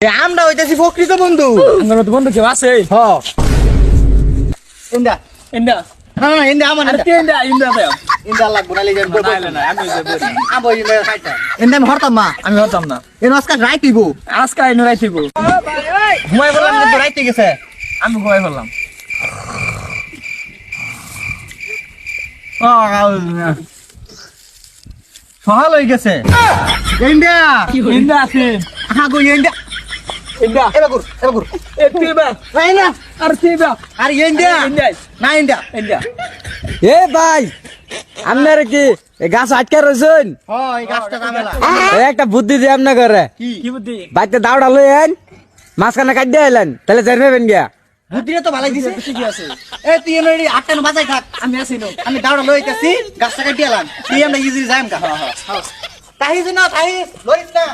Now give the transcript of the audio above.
আমরা হইতেছি প্রকৃত বন্ধু। আমার তো বন্ধু কেউ আছে? হ ইন্দা ইন্দা হ্যাঁ ইন্দা আমার আরে কে ইন্দা ইন্দা দাও ইন্দা লাগবো না লিগে না না আমি যাবো আবো ইন্দা খাইতা ইন্দা আমি হরতাম মা আমি হতাম না এন আজকাল রাইট হইব আজকে আইনো রাইতিব ঘুমাই বললাম কিন্তু রাইতে গেছে আমি ঘুমাই ফেললাম সহাল হয়ে গেছে ইন্দা ইন্দা আছে হ্যাঁ গো ইন্দা ইন্দা এবার গুর এ তিবা নাই না আর তিবা আর ইন্দা ইন্দা না ইন্দা ইন্দা এ ভাই আপনারা কি গাছ আটকে রয়েছেন? হ এই গাছটা ঝামেলা একটা বুদ্ধি দিয়ে আপনার করে কি বুদ্ধি বাড়িতে দাওড়া লইয়েন মাঝখানে কাট দিয়ে এলেন তাহলে জানবেন গিয়া বুদ্ধিটা তো ভালোই দিছে ঠিকই আছে এ তুই এনে রেডি 8টা না বাজাই থাক আমি আছি নো আমি দাওড়া লইতেছি গাছটা কাটি এলাম তুই আমরা ইজি যাইম কা তাহি না তাহি লইস না